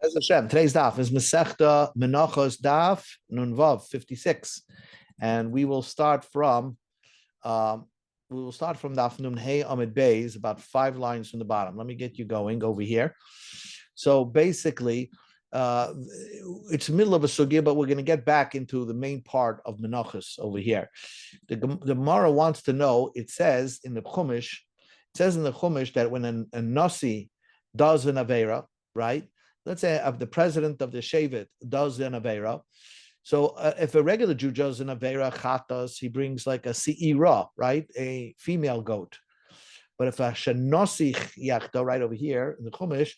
As Hashem, today's daf is Masechta Menachos Daf Nun Vav 56, and we will start from Daf Nun Hey Amid Beis, about 5 lines from the bottom. Let me get you going over here. So basically, it's the middle of a sugya, but we're going to get back into the main part of Menachos over here. The Gemara wants to know. It says in the Chumash, that when a nasi does an avera, right? Let's say if the president of the Shevet does an Avera. So if a regular Jew does an Avera Chatas, he brings like a Se'ira, right? A female goat. But if a Shanosich Yachta, right over here in the Chumash,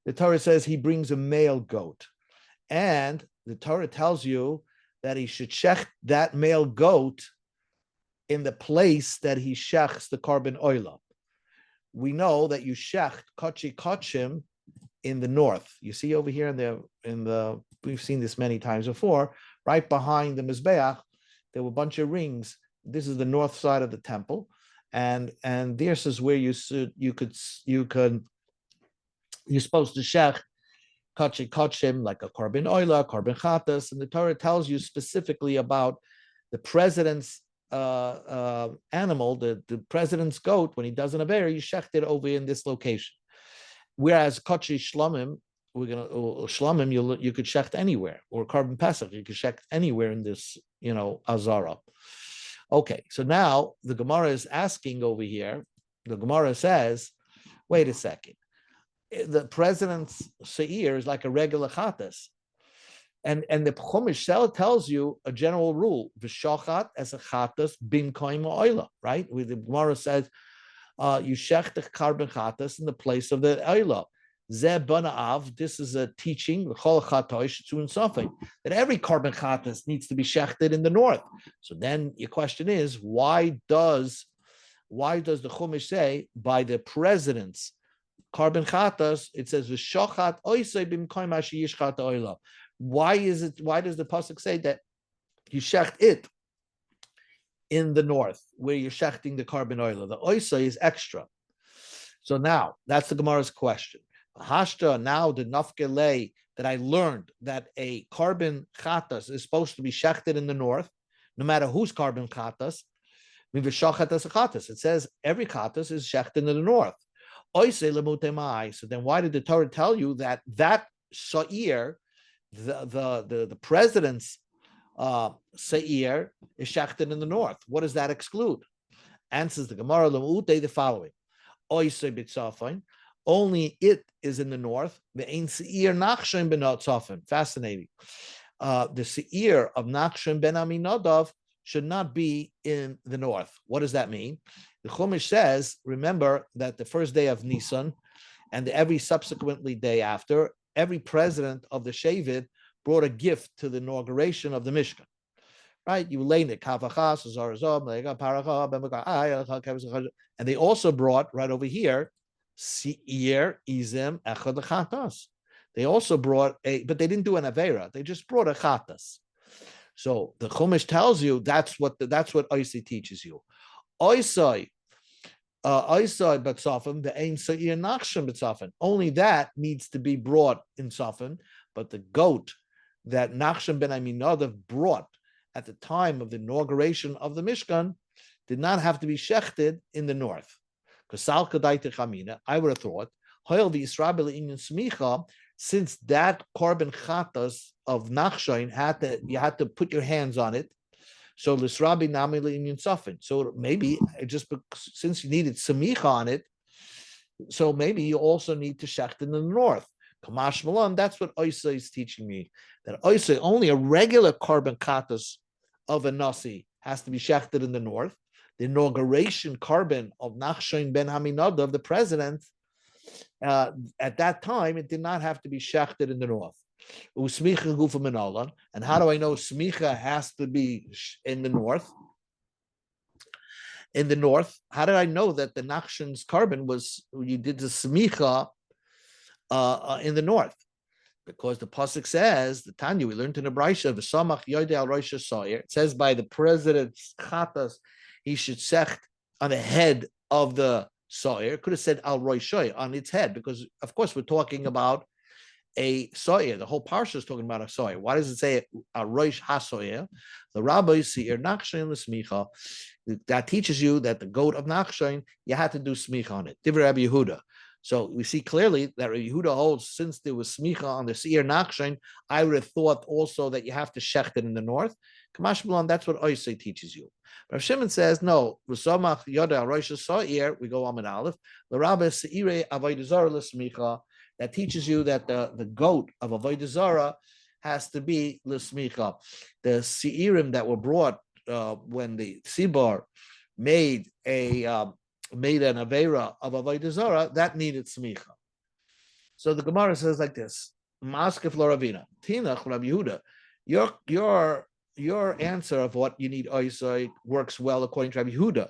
the Torah says he brings a male goat. And the Torah tells you that he should shech that male goat in the place that he shechs the carbon oila. We know that you shech kochi kochim in the north. You see over here in the we've seen this many times before, right behind the Mizbeach, there were a bunch of rings. This is the north side of the temple, and this is where you're supposed to shech kachim like a carbon oila, carbon chatas, and the Torah tells you specifically about the president's animal, the president's goat. When he does an avera, you shecht it over in this location. Whereas Kochi Shlomim, you could shecht anywhere, or carbon pesach, you could shecht anywhere in this, Azara. Okay, so now the Gemara is asking over here. The Gemara says, wait a second, the president's seir is like a regular chatas, and the Chumash tells you a general rule: v'shochat as a chatas bin koim oila, right? Where the Gemara says, you shech the carbon chatas in the place of the oila. Zeh bana av. This is a teaching that every carbon chatas needs to be shechted in the north. So then your question is, why does the Chumash say by the president's carbon chatas it says v'shochat oisei b'mkoim asher yishchat oila? Why does the pasuk say that you shecht it in the north, where you're shechting the carbon oil? The oisa is extra. So now, that's the Gemara's question. Hashta, now the nafkelei that I learned that a carbon chatas is supposed to be shechted in the north, no matter whose carbon chatas. It says every chatas is shechted in the north. So then why did the Torah tell you that sa'ir, the president's seir is shechted in the north? What does that exclude? Answers the Gemara the following: only it is in the north. Fascinating. The seir of Nachshon ben Aminadav should not be in the north. What does that mean? The Chumash says, remember that the first day of Nisan and every subsequently day after, every president of the Shevet brought a gift to the inauguration of the Mishkan, right? You lay it, and they also brought right over here, Seir Izem Echad Chatas. They also brought but they didn't do an avera. They just brought a chatas. So the Chumash tells you that's what Oisai teaches you. Oisai Batzafim, the Ein Seir Nachshon Batzafim. Only that needs to be brought in Safin, but the goat that Nachshon ben Aminadav brought at the time of the inauguration of the Mishkan did not have to be shechted in the north. I would have thought, since that carbon chatas of Nachshon you had to put your hands on it, so l'srabi nami le'inyan safin. So maybe since you needed samicha on it, so maybe you also need to shecht in the north. Kamash Malan, that's what Oisa is teaching me. That Oisa, only a regular carbon katas of a nasi has to be shechted in the north. The inauguration carbon of Nachshon ben Haminadav, the president, at that time, it did not have to be shechted in the north. And how do I know smicha has to be in the north? In the north, how did I know that the Nachshon's carbon was, you did the smicha in the north? Because the pasuk says, the Tanya, we learned in the Braisha, v'samach yodei al rosh ha'soyer. It says by the president's chatas, he should secht on the head of the soyer. Could have said al rosh on its head, because of course we're talking about a soya. The whole parsha is talking about a soya. Why does it say a roish hasoya? The rabbi seir nachshain l'smicha. That teaches you that the goat of nachshain, you had to do smicha on it. Divrei Rabbi Yehuda. So we see clearly that Rabbi Yehuda holds, since there was smicha on the seir nachshain, I would have thought also that you have to shecht it in the north. Kamash B'lan, that's what Oisei teaches you. Rav Shimon says, no, V'samach yoda roish soir, we go Amid Aleph, the rabbi seirei avodah zarah l'smicha. That teaches you that the goat of avodah zarah has to be l'smicha. The seirim that were brought when the Sibar made an avera of avodah zarah, that needed smicha. So the Gemara says like this: Maskef lo Ravina, Tinach Rabbi Yehuda, your answer of what you need oisai works well according to Rabbi Yehuda,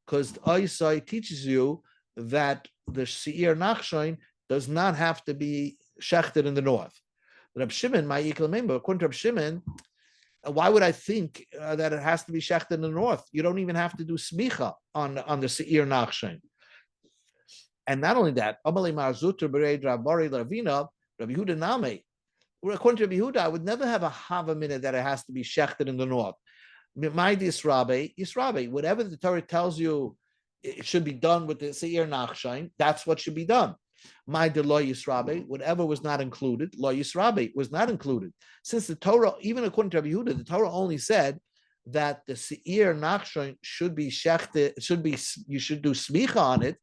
because oisai teaches you that the seir nachshain does not have to be shechted in the north. Rab Shimon, my member, according to Rab Shimon, why would I think that it has to be shechted in the north? You don't even have to do smicha on the seir nachshain. And not only that, Rabbi Yehuda Name. According to Rabbi Yehuda, I would never have a hava minute that it has to be shechted in the north. My Yisrabe, whatever the Torah tells you it should be done with the seir nachshain, that's what should be done. My de lo Yisrabe, whatever was not included, lo Yisrabe was not included. Since the Torah, even according to Rabbi Yehuda, the Torah only said that the seir nachshain should be shechted, you should do smicha on it.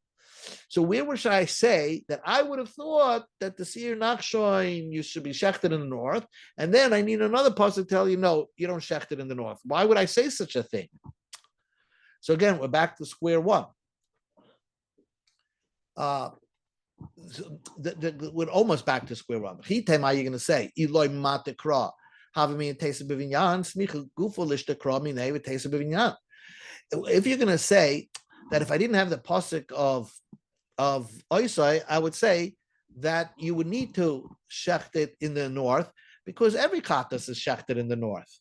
So where should I say that I would have thought that the seir nachshain you should be shechted in the north, and then I need another pasuk to tell you no, you don't shecht it in the north. Why would I say such a thing? So again, we're back to square one. We're almost back to square one. Chitem, are you going to say Eloi matekra? Have me taste bevinyan smicha gufo lishtekra minei v'taste bevinyan. If you're going to say that if I didn't have the pasuk of Oisai, I would say that you would need to shecht it in the north because every katas is shechted in the north.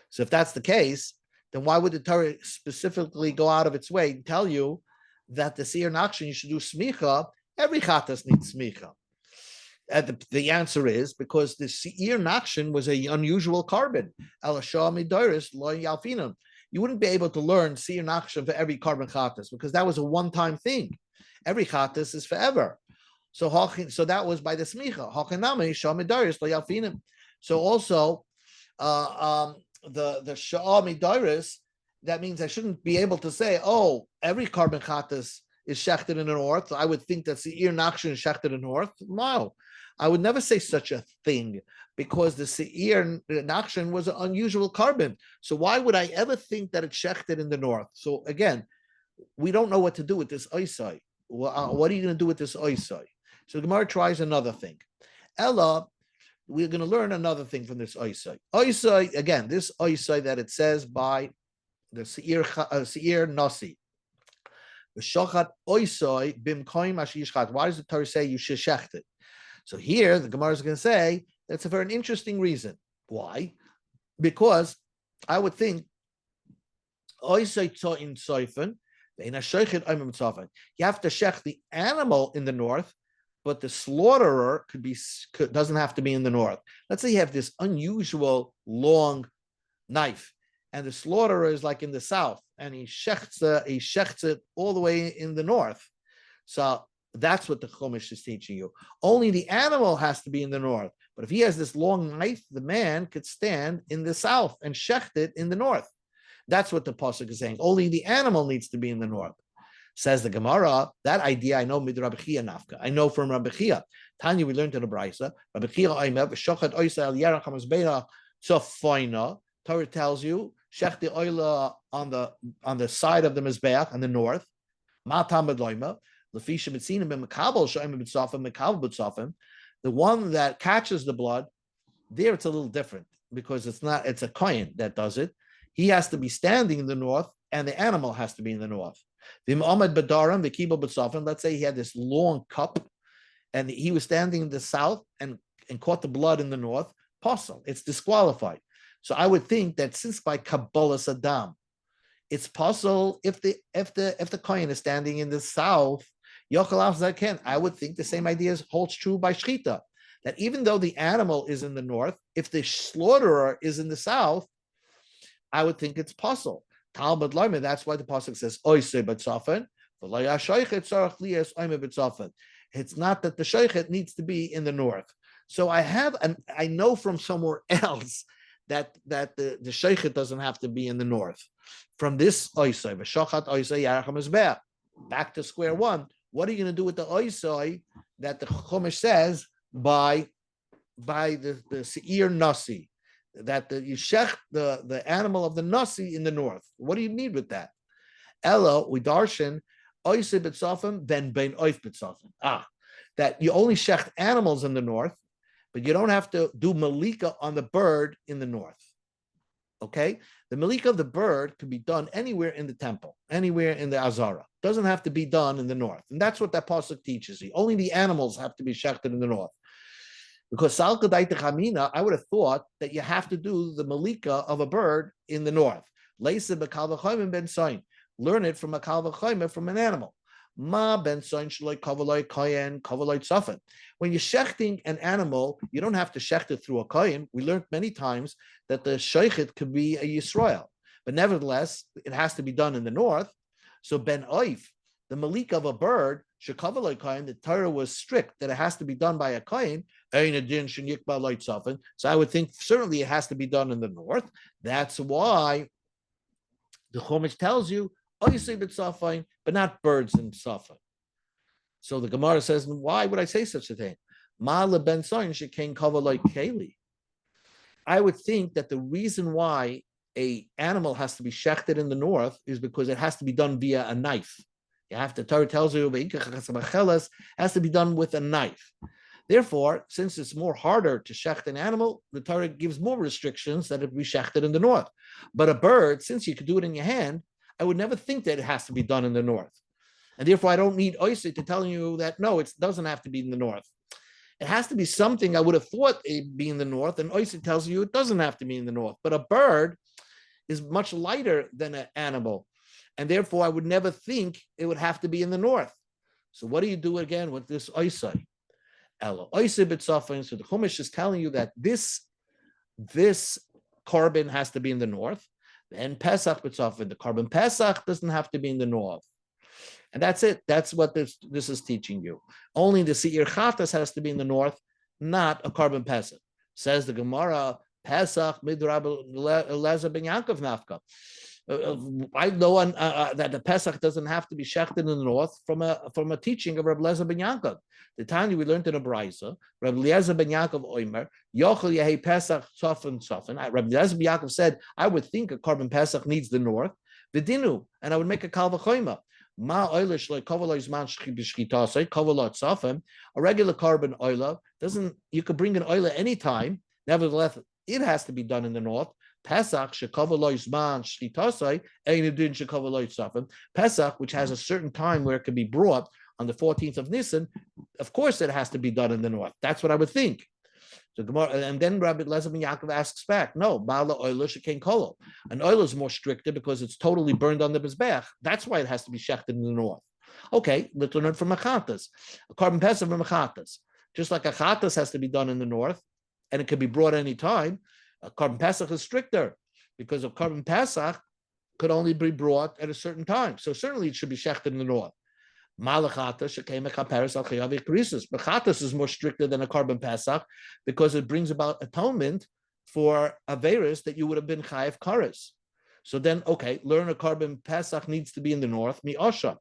So if that's the case, then why would the Torah specifically go out of its way and tell you that the seir nachshain you should do smicha? Every chatas needs smicha. And the answer is because the seir nachshain was an unusual carbon. You wouldn't be able to learn seir nachshain for every carbon chatas because that was a one-time thing. Every chatas is forever. So that was by the smicha. So also the sha'ah midaris, that means I shouldn't be able to say, oh, every carbon chatas is shechted in the north. I would think that seir nachshain is shechted in the north. No, I would never say such a thing because the seir nachshain was an unusual carbon. So why would I ever think that it's shechted in the north? So again, we don't know what to do with this oisai. What are you going to do with this oisai? So the Gemara tries another thing. Ella, we're going to learn another thing from this oisai. Oisai, again, this oisai that it says by the seir nasi. Why does the Torah say you should shecht it? So here the Gemara is going to say that's for an interesting reason. Why? Because I would think you have to shecht the animal in the north, but the slaughterer doesn't have to be in the north. Let's say you have this unusual long knife, and the slaughterer is like in the south, and he shechts it all the way in the north. So that's what the Chumash is teaching you. Only the animal has to be in the north. But if he has this long knife, the man could stand in the south and shecht it in the north. That's what the pasuk is saying. Only the animal needs to be in the north. Says the Gemara, that idea I know mid Rabbi Chia nafka. I know from Rabbi Chia. Tanya, we learned in the Brisa. Rabbi Chia oimev v'shochat oisa el yerach hamazbeach tzofayna. Torah tells you shech the oila on the side of the mizbeach on the north. Matam bedloima lefisha mitzinim b'mekabel shoyim b'tzafim mekabel b'tzafim. The one that catches the blood, there it's a little different because it's a kohen that does it. He has to be standing in the north, and the animal has to be in the north. Let's say he had this long cup, and he was standing in the south and caught the blood in the north. Possible, it's disqualified. So I would think that since by Kabbalah Saddam, it's possible if the kohen is standing in the south, I would think the same idea holds true by Shchita. that even though the animal is in the north, if the slaughterer is in the south, I would think it's possible. Talmud Bavli, that's why the pasuk says oisei b'tzafen. It's not that the sheichet needs to be in the north. So I know from somewhere else that the sheichet doesn't have to be in the north. From this oisei, v'shochat oisei yaracham mizbeach. Back to square one. What are you going to do with the oisei that the Chumash says by the seir nasi? That you shech the animal of the nasi in the north. What do you need with that? Elo, we darshan, oisei b'tzafim, then bein oif b'tzafim. That you only shecht animals in the north, but you don't have to do malika on the bird in the north. Okay? The malika of the bird can be done anywhere in the temple, anywhere in the Azara. Doesn't have to be done in the north. And that's what that pasuk teaches you. Only the animals have to be shechted in the north. Because I would have thought that you have to do the malika of a bird in the north. Learn it from a kal v'chomer, from an animal. Ma ben soin shloi kavaloi koyen kavaloi tzafin. When you're shechting an animal, you don't have to shecht it through a kohen. We learned many times that the sheichet could be a Yisrael, but nevertheless, it has to be done in the north. So ben oif, the malik of a bird, shekavaloi kohen, the Torah was strict that it has to be done by a kohen. So I would think certainly it has to be done in the north. That's why the Chumash tells you, but not birds in Safa. So the Gemara says, why would I say such a thing? I would think that the reason why a animal has to be shechted in the north is because it has to be done via a knife. You have to, Torah tells you, it has to be done with a knife. Therefore, since it's more harder to shecht an animal, the Torah gives more restrictions that it be shechted in the north. But a bird, since you could do it in your hand, I would never think that it has to be done in the north. And therefore, I don't need Oisei to tell you that, no, it doesn't have to be in the north. It has to be something I would have thought it'd be in the north, and Oisei tells you it doesn't have to be in the north. But a bird is much lighter than an animal, and therefore, I would never think it would have to be in the north. So what do you do again with this Oisei? So the Chumash is telling you that this korban has to be in the north, and Pesach b'tzafin, the korban Pesach doesn't have to be in the north, and that's it. That's what this is teaching you. Only the seir chatas has to be in the north, not a korban Pesach. Says the Gemara, Pesach midrab Elazar ben Yaakov nafka. I know that the Pesach doesn't have to be shechted in the north from a teaching of Rabbi Elazar ben Yaakov. The Tanya we learned in a Brisa, Rabbi Elazar ben Yaakov Oimer, Yochel Yehi Pesach Tzafin Tzafin. Rabbi Elazar ben Yaakov said, I would think a korban Pesach needs the north, Vidinu, and I would make a kal v'chomer. Ma oilish like kovelois man shchitasei kovelot tzafim. A regular korban oila doesn't. You could bring an oila anytime. Nevertheless, it has to be done in the north. Pesach shekovelois man shchitasei einidin shekovelois tzafim. Pesach, which has a certain time where it can be brought on the 14th of Nisan, of course it has to be done in the north. That's what I would think. So and then Rabbi Elazar ben Yaakov asks back, no, Bala Oila Shekain Kolo. An oil is more stricter because it's totally burned on the Mizbeach. That's why it has to be shechted in the north. Okay, let's learn from Machatas. A korban Pesach from Machatas. Just like a Chatas has to be done in the north, and it can be brought any time, a korban Pesach is stricter because a korban Pesach could only be brought at a certain time. So certainly it should be shechted in the north. Malachatas is more stricter than a korban Pesach because it brings about atonement for Averis that you would have been chayav kares. So then, okay, learn a korban Pesach needs to be in the north, mi osha.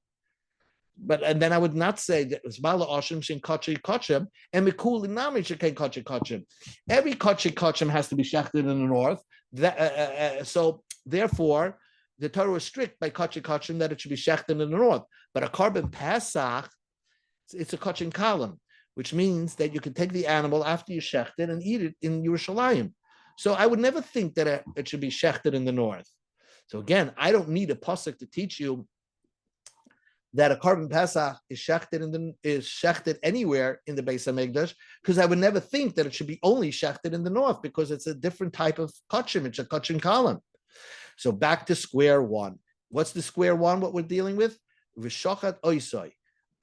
And then I would not say that it's mala oshim shin kachi kachem and mikuli nami shekain kachi kachem. Every kachi kachem has to be shechted in the north. So therefore, the Torah was strict by kachi kachim that it should be shechted in the north. But a korban Pesach, it's a kachin kalam, which means that you can take the animal after you shecht it and eat it in Yerushalayim. So I would never think that it should be shechted in the north. So again, I don't need a pasuk to teach you that a korban Pesach is shechted anywhere in the Beis Hamikdash, because I would never think that it should be only shechted in the north because it's a different type of kachim. It's a kachin kalam. So back to square one. What's the square one? What we're dealing with? V'shochat oisai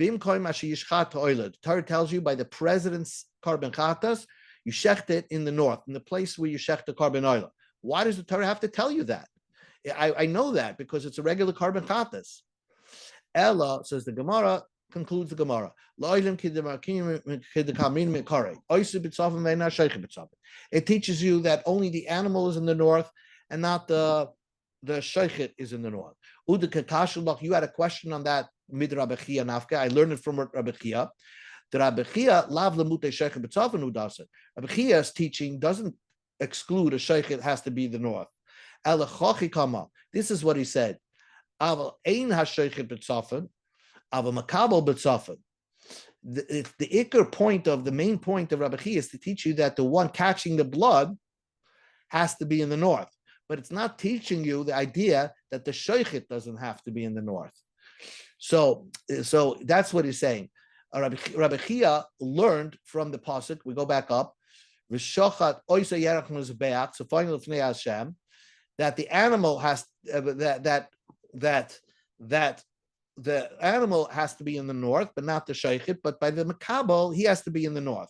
The Torah tells you by the president's carbon chatas, you shecht it in the north, in the place where you shecht the carbon oil. Why does the Torah have to tell you that? I know that because it's a regular carbon chatas. Ella, says the Gemara, concludes the Gemara. It teaches you that only the animal is in the north and not the sheichet is in the north. You had a question on that mid Rabbi Chia nafka. I learned it from Rabbi Chia. The Rabbi Chia lav lemute sheichet b'tzafon udaset. Rabbi Chia's teaching doesn't exclude a sheichet has to be the north. Ela chochi kama. This is what he said. Aval ein hasheichet b'tzafon, aval makabel b'tzafon. The ikar point of the main point of Rabbi Chia is to teach you that the one catching the blood has to be in the north, but it's not teaching you the idea that the sheichet doesn't have to be in the north. So that's what he's saying. Rabbi Chia learned from the pasuk. We go back up. That the animal has that the animal has to be in the north, but not the sheichet. But by the makabel, he has to be in the north.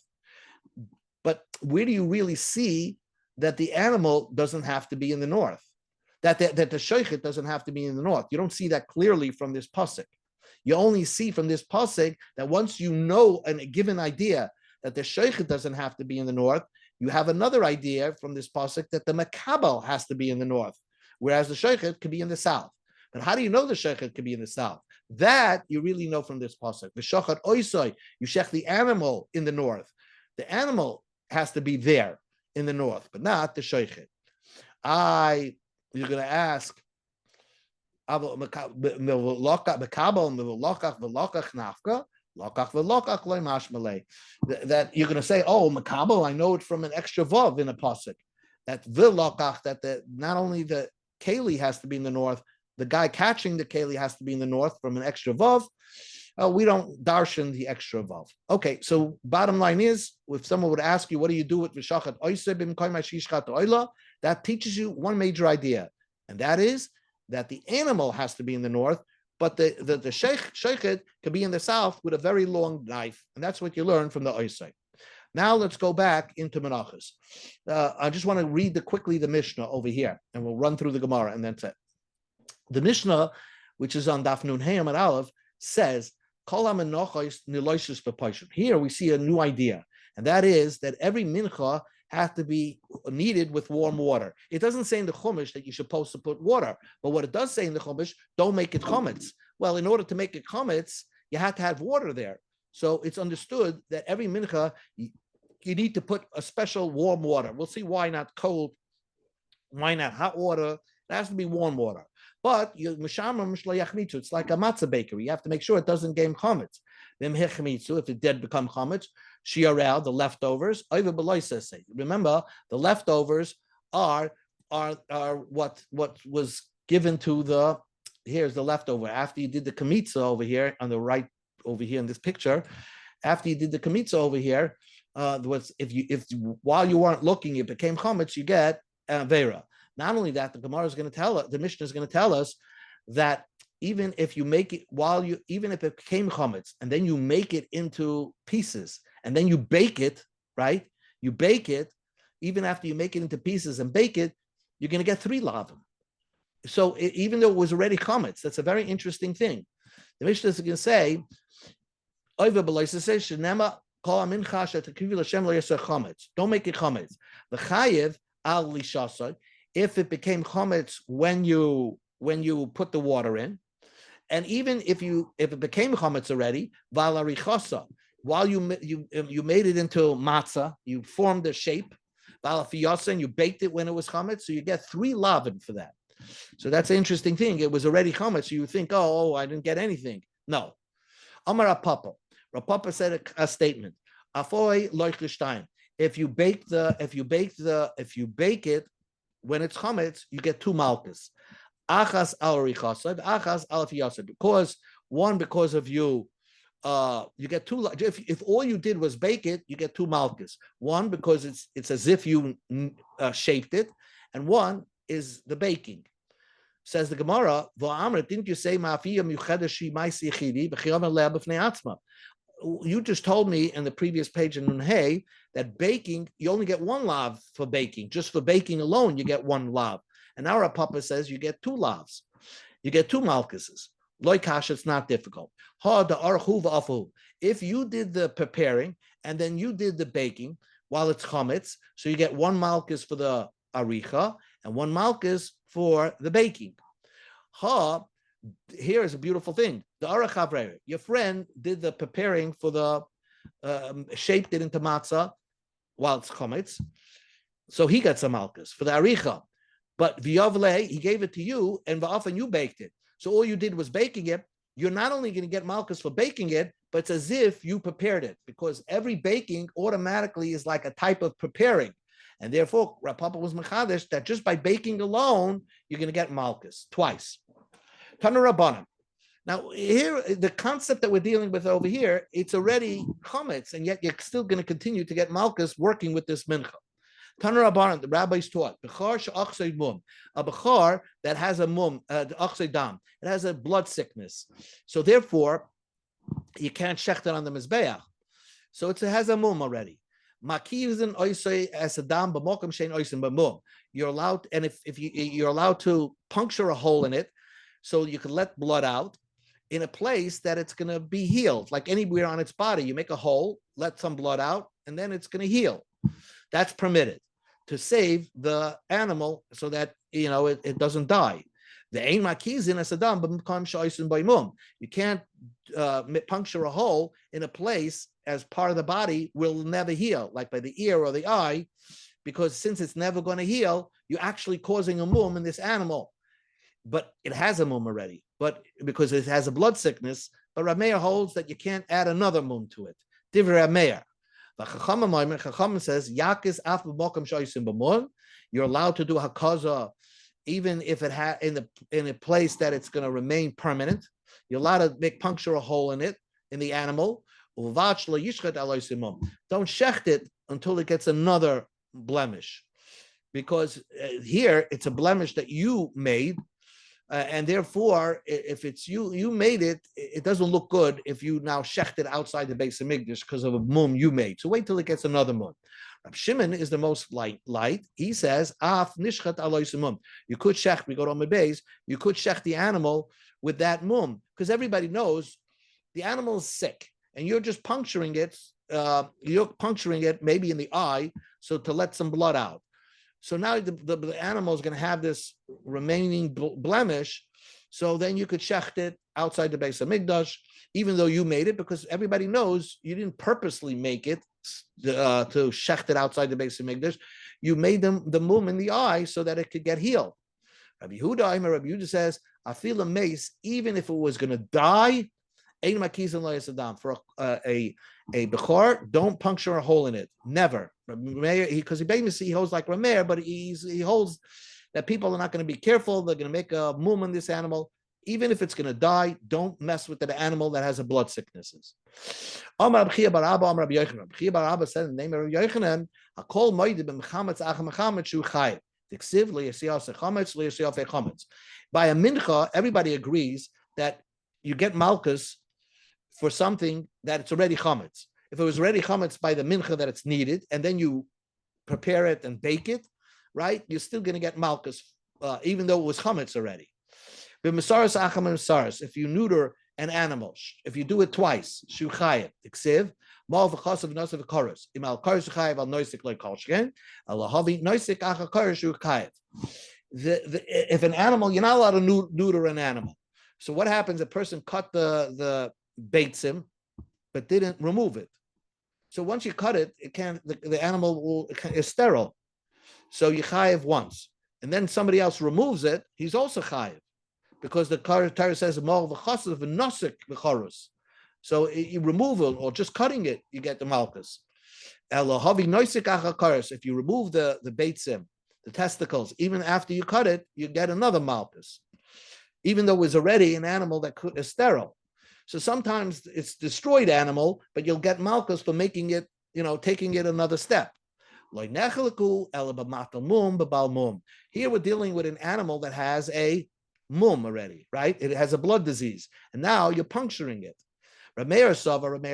But where do you really see that the animal doesn't have to be in the north? That the sheichet doesn't have to be in the north. You don't see that clearly from this pasuk. You only see from this pasuk that once you know a given idea that the sheichet doesn't have to be in the north, you have another idea from this pasuk that the makabel has to be in the north, whereas the sheichet could be in the south. But how do you know the sheichet could be in the south? That you really know from this pasuk. The shochat oisoi, you shech the animal in the north. The animal has to be there in the north, but not the sheichet. You're going to ask, that you're going to say, oh, makabel, I know it from an extra vav in a pasuk. That vilokach, that not only the keli has to be in the north, the guy catching the keli has to be in the north from an extra vav. We don't darshan the extra vav. Okay, so bottom line is, if someone would ask you, what do you do with v'shachat oiseh b'mkoyim ha'shishchat oila? That teaches you one major idea, and that is that the animal has to be in the north, but the sheichet could be in the south with a very long knife, and that's what you learn from the oiseh. Now let's go back into Menachos. I just want to read quickly the Mishnah over here, and we'll run through the Gemara, and that's it. The Mishnah, which is on Daf Nun Hey Amud Aleph, says, here we see a new idea, and that is that every mincha has to be kneaded with warm water. It doesn't say in the Chumash that you're supposed to put water, but what it does say in the Chumash, don't make it chametz. Well, in order to make it chametz, you have to have water there. So it's understood that every mincha, you need to put a special warm water. We'll see why not cold, why not hot water. It has to be warm water. But it's like a matzah bakery. You have to make sure it doesn't gain chametz. If it did become chametz, shiarel, the leftovers. Remember, the leftovers are what was given to the. Here's the leftover after you did the kamitza over here on the right over here in this picture. After you did the kamitza over here, if while you weren't looking, it became chametz, you get vera. Not only that, the Gemara is going to tell us, the Mishnah is going to tell us that even if you make it even if it became chametz, and then you make it into pieces, and then you bake it, right? You bake it, even after you make it into pieces and bake it, you're going to get 3 lavim. So even though it was already chametz, that's a very interesting thing. The Mishnah is going to say, don't make it chametz. The chayev al lishasai. If it became chametz when you put the water in, and even if it became chametz already, valarichasa, while you made it into matzah, you formed the shape, valafiyasa, and you baked it when it was chametz, so you get 3 lavin for that. So that's an interesting thing. It was already chametz, so you think, oh, I didn't get anything. No. Amar Rapapa. Rapapa said a statement. Afoy loichlistein. If you bake it when it's chametz, you get 2 malchus. Achas al richasad, achas al fiyasad. Because of you get 2. If all you did was bake it, you get 2 malchus. One because it's as if you shaped it, and one is the baking. Says the Gemara, didn't you say you just told me in the previous page in Nun that baking, you only get one lav for baking. Just for baking alone, you get one lav. And now our Papa says you get two lavs. You get two malchuses. Loy kash, it's not difficult. If you did the preparing and then you did the baking while it's chametz, so you get one malchus for the aricha and one malchus for the baking. Here is a beautiful thing. The arachavre, your friend did the preparing for the shaped it into matzah while it's chametz, so he got some malchus for the aricha. But v'yavle, he gave it to you, and v'afan you baked it. So all you did was baking it. You're not only going to get malchus for baking it, but it's as if you prepared it, because every baking automatically is like a type of preparing. And therefore, Rav Papa was mechadish that just by baking alone, you're going to get malchus twice. Tana Rabbanan. Now, here, the concept that we're dealing with over here, it's already chametz, and yet you're still going to continue to get malchus working with this mincha. Tana Rabbanan, the rabbis taught, a bechar that has a mum, dam, it has a blood sickness. So therefore, you can't shecht it on the mizbeach. So it has a mum already. You're allowed, and if you're allowed to puncture a hole in it, so you can let blood out in a place that it's going to be healed, like anywhere on its body. You make a hole, let some blood out, and then it's going to heal. That's permitted to save the animal so that it doesn't die. The ein makizin asadam b'mkam sha'osin b'imum. You can't puncture a hole in a place as part of the body will never heal, like by the ear or the eye, because since it's never going to heal, you're actually causing a mum in this animal. But it has a mum already, but because it has a blood sickness. But Rav Meir holds that you can't add another mum to it. Divrei Rav Meir. Chacham says, Yakis af b'mokam sh'osim b'mun. You're allowed to do hakaza even if it in a place that it's going to remain permanent. You're allowed to puncture a hole in it, in the animal. Don't shecht it until it gets another blemish, because here it's a blemish that you made. And therefore, if it's you made it, it doesn't look good if you now shecht it outside the base of Migdash because of a mum you made. So wait till it gets another mum. Rab Shimon is the most light. He says, af nishchat alois mum. You could shecht, we go to my base, you could shecht the animal with that mum, because everybody knows the animal is sick and you're just puncturing it. You're puncturing it maybe in the eye, so to let some blood out. So now the animal is going to have this remaining blemish. So then you could shecht it outside the base of Migdash, even though you made it, because everybody knows you didn't purposely make it to shecht it outside the base of Migdash. You made the mum in the eye so that it could get healed. Rabbi Yehuda says, I feel a mace, even if it was going to die, for a bechor, don't puncture a hole in it. Never. Because he holds like Rameir, but he holds that people are not going to be careful. They're going to make a mum on this animal. Even if it's going to die, don't mess with the animal that has a blood sicknesses. Amar B'chia bar Abba, Amar Rabbi Yochanan. B'chia bar Abba said in the name of Rabbi Yochanan, Hakol moide b'mechametz acham mechametz shu chayiv. Tiksiv le'yasiyaf sechametz le'yasiyaf echametz. By a mincha, everybody agrees that you get malchus for something that it's already chametz. If it was already chametz by the mincha that it's needed, and then you prepare it and bake it, right? You're still going to get malchus, even though it was chametz already. If you neuter an animal, if you do it twice, shu chayev, tiksiv, mal v'chasav nosav v'koros. Imal koros chayev al noisik loy kolshken, al lahavi noisik acha koros shu chayev. If an animal, you're not allowed to neuter an animal. So what happens? A person cut the beitzim, but didn't remove it. So once you cut it, it can't. The animal is sterile. So you chayev once, and then somebody else removes it. He's also chayev, because the Torah says more v'chasav v'nosik v'chorus. So removal or just cutting it, you get the malchus. Elohavi noisik achakoros. If you remove the beitzim, the testicles, even after you cut it, you get another malchus, even though it was already an animal that is sterile. So sometimes it's destroyed animal, but you'll get malchus for making it, taking it another step. Here we're dealing with an animal that has a mum already, right? It has a blood disease, and now you're puncturing it. Rameir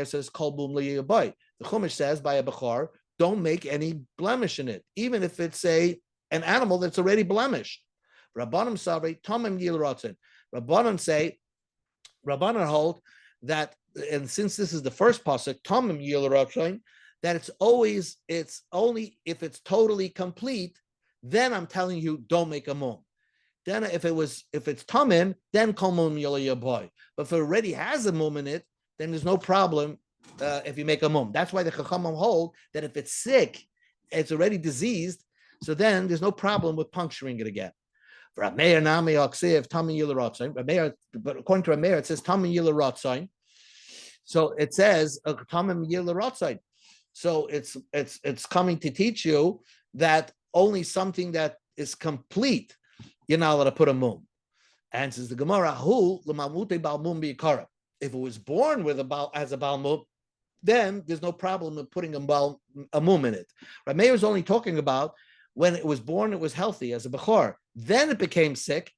says, Kol mum liyaboy. The Chumash says by a Bechor, don't make any blemish in it, even if it's an animal that's already blemished. Rabbanim Savri, Tomim Yil Rotzen. Rabbanan hold that, and since this is the first pasuk, Tomim Yil Rotzen, that it's only if it's totally complete, then I'm telling you, don't make a mum. Then if it's Tomim, then Kol mum boy. But if it already has a mum in it, then there's no problem if you make a mum. That's why the Chachamim hold that if it's sick, it's already diseased, so then there's no problem with puncturing it again. But according to Rameir, it says Tamim Yilarotzain. So it says Tamim Yilarotzain. So it's coming to teach you that only something that is complete, you're not allowed to put a mum. And says the Gemara, who l'malmute bal mum bi'ikara. If it was born with as a bal mum, then there's no problem with putting a mum in it. Rameir is only talking about when it was born, it was healthy as a bechor. Then it became sick.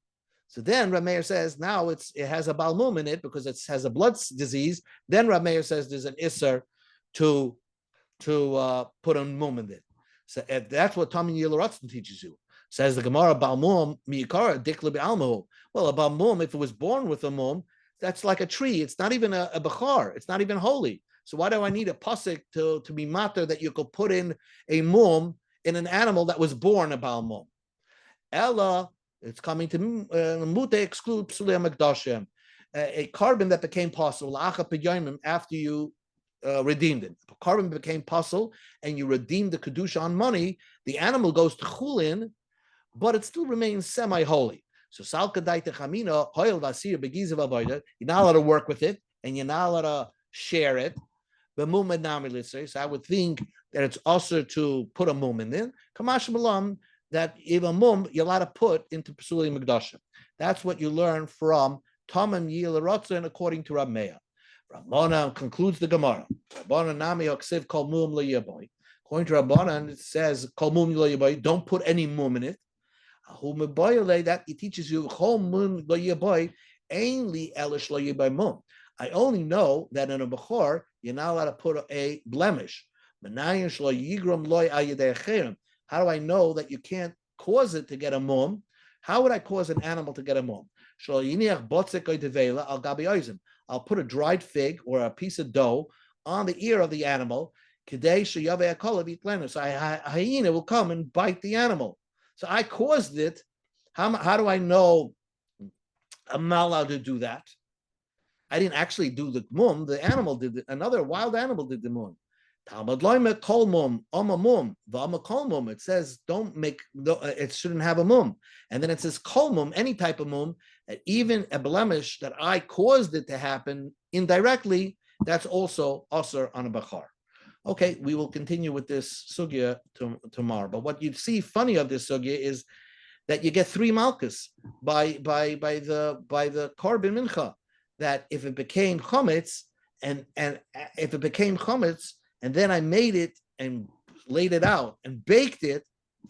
So then Rameir says now it has a bal mum in it because it has a blood disease. Then Rameir says there's an isser to put a mum in it. So that's what Tamin Yilarotzen teaches you. Says the Gemara, bal mum miikara dikla be'almahu. Well, a bal mum, if it was born with a mum, that's like a tree. It's not even a bechor. It's not even holy. So why do I need a pasuk to be matter that you could put in a mum in an animal that was born a bal mum? Ella, it's coming to mute exclude psulei hamekdashim, a carbon that became possible after you redeemed it. If a carbon became possible and you redeemed the kedusha on money, the animal goes to chulin, but it still remains semi-holy. So salka daita chamina hoil vasir begizav avoda. You're not allowed to work with it, and you're not allowed to share it. So I would think that it's also to put a mum in there. Kamash malam, that if a mum you're allowed to put into Pesuli Mikdashim. That's what you learn from Tamim Yil Rotzen according to Rav Meir. Rabbana concludes the Gemara. Rabbana nami oksiv kol mum leyaboy. According to Rabbana, it says kol mum leyaboy. Don't put any mum in it. That it teaches you kol mum leyaboy ainly elish leyaboy mum. I only know that in a bechor you're not allowed to put a blemish. How do I know that you can't cause it to get a mum? How would I cause an animal to get a mum? I'll put a dried fig or a piece of dough on the ear of the animal. So a hyena will come and bite the animal. So I caused it. How do I know I'm not allowed to do that? I didn't actually do the mum. The animal did it. Another wild animal did the mum. Talmud loime kol mum, mum, v'ama kol mum. It says don't make. It shouldn't have a mum. And then it says kol mum, any type of mum, even a blemish that I caused it to happen indirectly. That's also usher on a bachar. Okay, we will continue with this sugya tomorrow. But what you see funny of this sugya is that you get 3 malchus by the korban mincha. That if it became chametz and if it became chametz and then I made it and laid it out and baked it,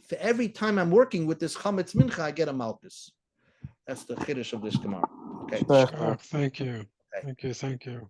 for every time I'm working with this chametz mincha, I get a malchus. That's the chiddush of this Gemara. Okay. Thank you. Okay. Thank you.